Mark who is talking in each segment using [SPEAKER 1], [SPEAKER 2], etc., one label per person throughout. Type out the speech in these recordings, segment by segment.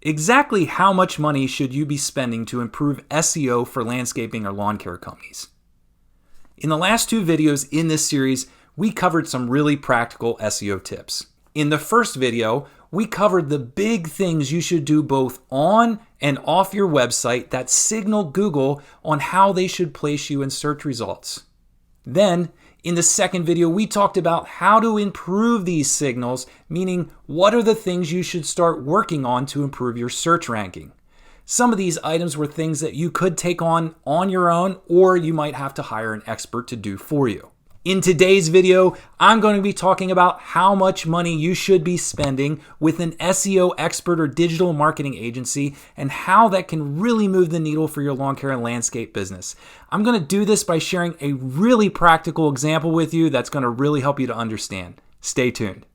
[SPEAKER 1] Exactly how much money should you be spending to improve SEO for landscaping or lawn care companies? In the last two videos in this series, we covered some really practical SEO tips. In the first video, we covered the big things you should do both on and off your website that signal Google on how they should place you in search results. Then, in the second video, we talked about how to improve these signals, meaning what are the things you should start working on to improve your search ranking. Some of these items were things that you could take on your own, or you might have to hire an expert to do for you. In today's video, I'm going to be talking about how much money you should be spending with an SEO expert or digital marketing agency and how that can really move the needle for your lawn care and landscape business. I'm going to do this by sharing a really practical example with you that's going to really help you to understand. Stay tuned.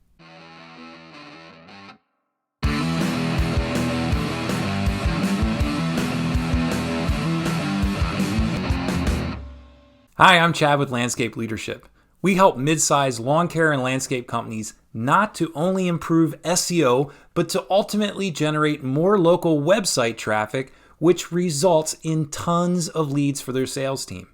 [SPEAKER 1] Hi, I'm Chad with Landscape Leadership. We help mid-sized lawn care and landscape companies not to only improve SEO, but to ultimately generate more local website traffic, which results in tons of leads for their sales team.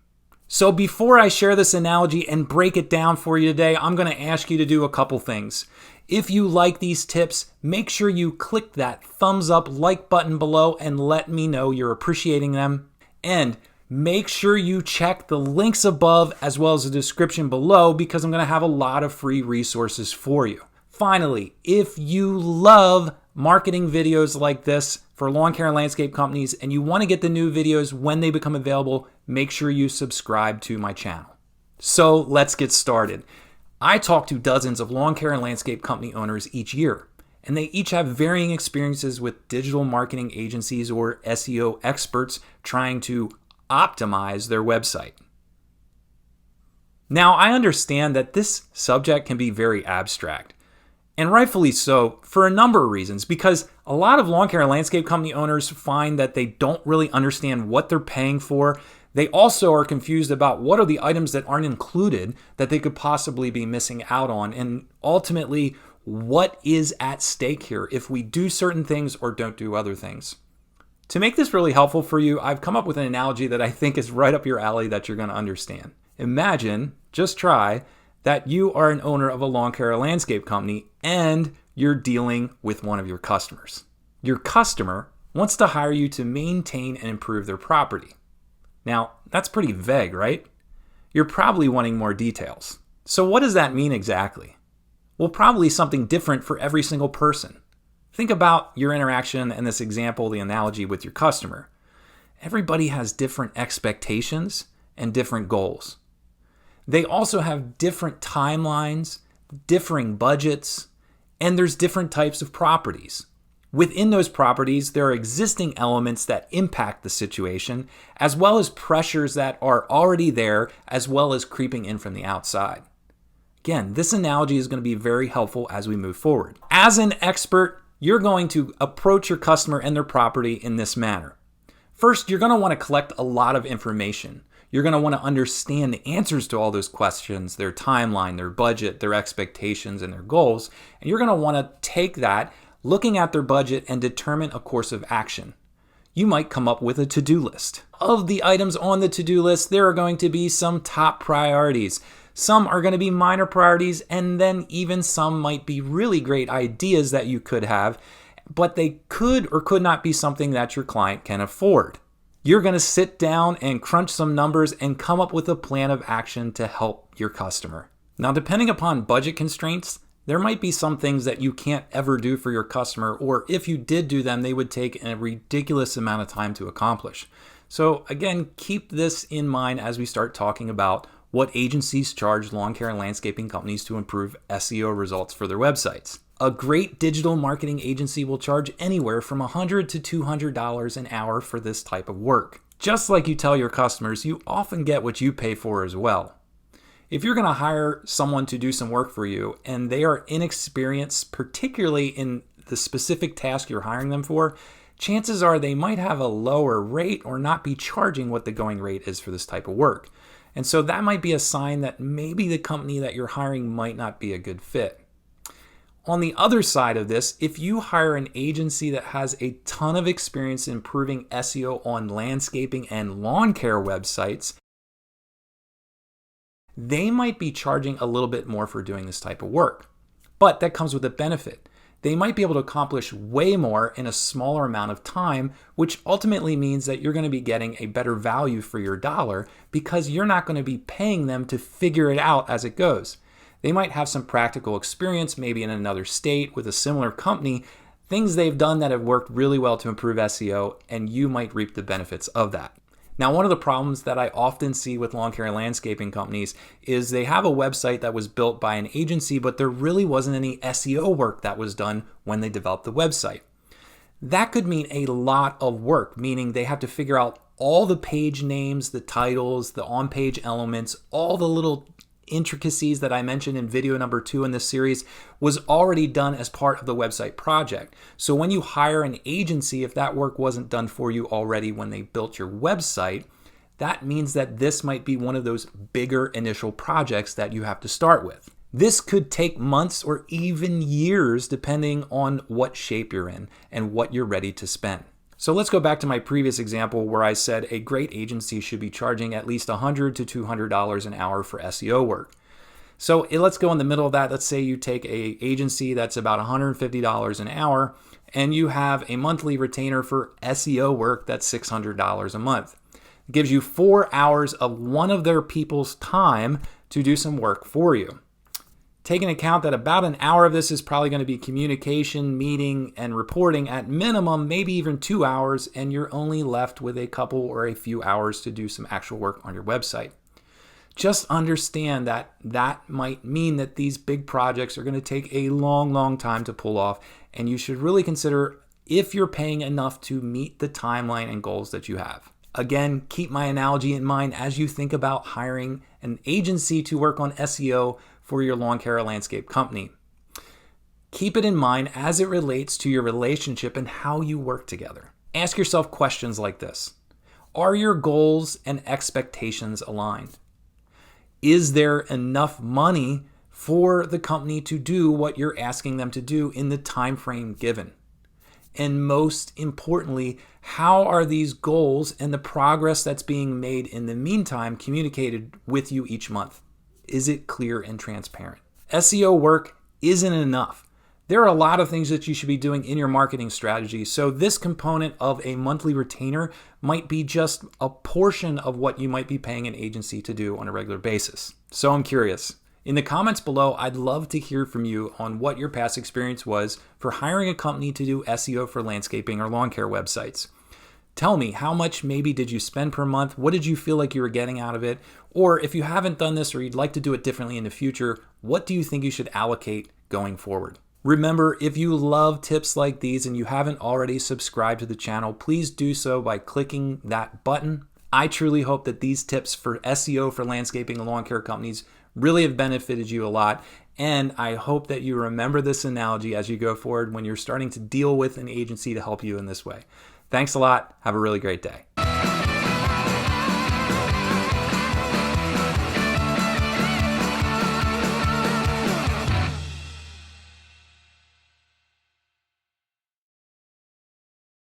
[SPEAKER 1] So before I share this analogy and break it down for you today, I'm going to ask you to do a couple things. If you like these tips, make sure you click that thumbs up like button below and let me know you're appreciating them. And make sure you check the links above as well as the description below because I'm going to have a lot of free resources for you. Finally, if you love marketing videos like this for lawn care and landscape companies and you want to get the new videos when they become available, make sure you subscribe to my channel. So let's get started. I talk to dozens of lawn care and landscape company owners each year, and they each have varying experiences with digital marketing agencies or SEO experts trying to optimize their website. Now, I understand that this subject can be very abstract, and rightfully so for a number of reasons, because a lot of lawn care and landscape company owners find that they don't really understand what they're paying for. They also are confused about what are the items that aren't included that they could possibly be missing out on, and ultimately, what is at stake here if we do certain things or don't do other things. To make this really helpful for you, I've come up with an analogy that I think is right up your alley that you're going to understand. Imagine, just try, that you are an owner of a lawn care or landscape company and you're dealing with one of your customers. Your customer wants to hire you to maintain and improve their property. Now, that's pretty vague, right? You're probably wanting more details. So what does that mean exactly? Well, probably something different for every single person. Think about your interaction and this example, the analogy with your customer. Everybody has different expectations and different goals. They also have different timelines, differing budgets, and there's different types of properties. Within those properties, there are existing elements that impact the situation, as well as pressures that are already there, as well as creeping in from the outside. Again, this analogy is going to be very helpful as we move forward. As an expert, you're going to approach your customer and their property in this manner. First, you're going to want to collect a lot of information. You're going to want to understand the answers to all those questions, their timeline, their budget, their expectations, and their goals. And you're going to want to take that, looking at their budget, and determine a course of action. You might come up with a to-do list. Of the items on the to-do list, there are going to be some top priorities. Some are going to be minor priorities, and then even some might be really great ideas that you could have, but they could or could not be something that your client can afford. You're going to sit down and crunch some numbers and come up with a plan of action to help your customer. Now, depending upon budget constraints, there might be some things that you can't ever do for your customer, or if you did do them, they would take a ridiculous amount of time to accomplish. So again, keep this in mind as we start talking about what agencies charge lawn care and landscaping companies to improve SEO results for their websites. A great digital marketing agency will charge anywhere from $100 to $200 an hour for this type of work. Just like you tell your customers, you often get what you pay for as well. If you're going to hire someone to do some work for you and they are inexperienced, particularly in the specific task you're hiring them for, chances are they might have a lower rate or not be charging what the going rate is for this type of work. And so that might be a sign that maybe the company that you're hiring might not be a good fit. On the other side of this, if you hire an agency that has a ton of experience improving SEO on landscaping and lawn care websites, they might be charging a little bit more for doing this type of work. But that comes with a benefit. They might be able to accomplish way more in a smaller amount of time, which ultimately means that you're going to be getting a better value for your dollar because you're not going to be paying them to figure it out as it goes. They might have some practical experience, maybe in another state with a similar company, things they've done that have worked really well to improve SEO, and you might reap the benefits of that. Now, one of the problems that I often see with lawn care and landscaping companies is they have a website that was built by an agency, but there really wasn't any SEO work that was done when they developed the website. That could mean a lot of work, meaning they have to figure out all the page names, the titles, the on-page elements, all the little intricacies that I mentioned in video number 2 in this series was already done as part of the website project. So when you hire an agency, if that work wasn't done for you already when they built your website, that means that this might be one of those bigger initial projects that you have to start with. This could take months or even years depending on what shape you're in and what you're ready to spend. So let's go back to my previous example where I said a great agency should be charging at least $100 to $200 an hour for SEO work. So let's go in the middle of that. Let's say you take an agency that's about $150 an hour and you have a monthly retainer for SEO work that's $600 a month. It gives you 4 hours of one of their people's time to do some work for you. Take into account that about an hour of this is probably going to be communication, meeting, and reporting at minimum, maybe even 2 hours, and you're only left with a couple or a few hours to do some actual work on your website. Just understand that that might mean that these big projects are going to take a long, long time to pull off, and you should really consider if you're paying enough to meet the timeline and goals that you have. Again, keep my analogy in mind as you think about hiring an agency to work on SEO for your lawn care or landscape company. Keep it in mind as it relates to your relationship and how you work together. Ask yourself questions like this. Are your goals and expectations aligned? Is there enough money for the company to do what you're asking them to do in the time frame given? And most importantly, how are these goals and the progress that's being made in the meantime communicated with you each month? Is it clear and transparent? SEO work isn't enough. There are a lot of things that you should be doing in your marketing strategy, so this component of a monthly retainer might be just a portion of what you might be paying an agency to do on a regular basis. So I'm curious. In the comments below, I'd love to hear from you on what your past experience was for hiring a company to do SEO for landscaping or lawn care websites. Tell me, how much maybe did you spend per month? What did you feel like you were getting out of it? Or if you haven't done this or you'd like to do it differently in the future, what do you think you should allocate going forward? Remember, if you love tips like these and you haven't already subscribed to the channel, please do so by clicking that button. I truly hope that these tips for SEO for landscaping and lawn care companies really have benefited you a lot. And I hope that you remember this analogy as you go forward when you're starting to deal with an agency to help you in this way. Thanks a lot. Have a really great day.